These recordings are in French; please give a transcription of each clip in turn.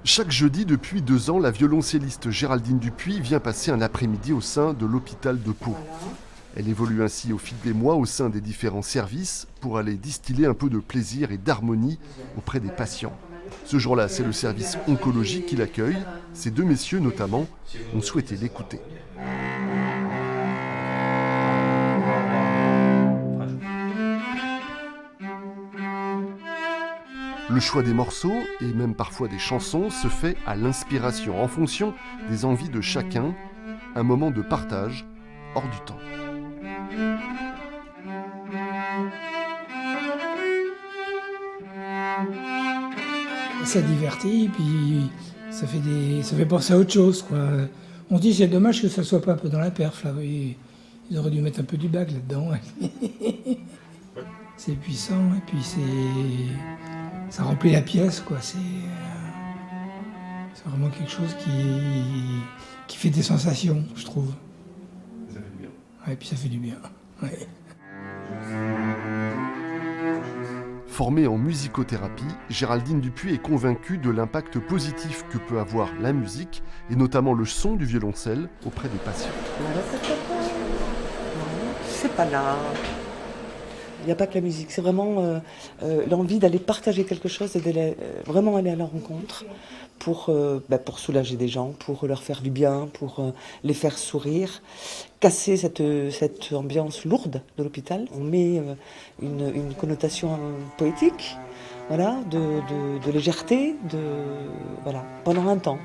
Chaque jeudi, depuis 2 ans, la violoncelliste Géraldine Dupuis vient passer un après-midi au sein de l'hôpital de Pau. Elle évolue ainsi au fil des mois au sein des différents services pour aller distiller un peu de plaisir et d'harmonie auprès des patients. Ce jour-là, c'est le service oncologique qui l'accueille. Ces deux messieurs, notamment, ont souhaité l'écouter. Le choix des morceaux, et même parfois des chansons, se fait à l'inspiration, en fonction des envies de chacun, un moment de partage hors du temps. Ça divertit, puis ça fait penser à autre chose, quoi. On se dit c'est dommage que ça soit pas un peu dans la perf, là. Ils auraient dû mettre un peu du bac là-dedans. C'est puissant, et puis ça remplit la pièce, quoi. C'est vraiment quelque chose qui fait des sensations, je trouve. Ça fait du bien. Ouais, et puis ça fait du bien. Ouais. Formée en musicothérapie, Géraldine Dupuis est convaincue de l'impact positif que peut avoir la musique, et notamment le son du violoncelle, auprès des patients. C'est pas là. Il n'y a pas que la musique, c'est vraiment l'envie d'aller partager quelque chose et d'aller vraiment aller à la rencontre pour soulager des gens, pour leur faire du bien, pour les faire sourire, casser cette ambiance lourde de l'hôpital. On met une connotation poétique, voilà, de légèreté, voilà, pendant un temps.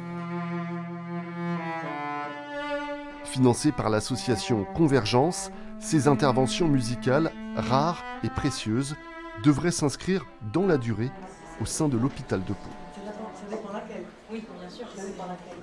Financées par l'association Convergence, ces interventions musicales, rares et précieuses, devraient s'inscrire dans la durée au sein de l'hôpital de Pau. Ça dépend laquelle. Oui, bien sûr, ça dépend laquelle.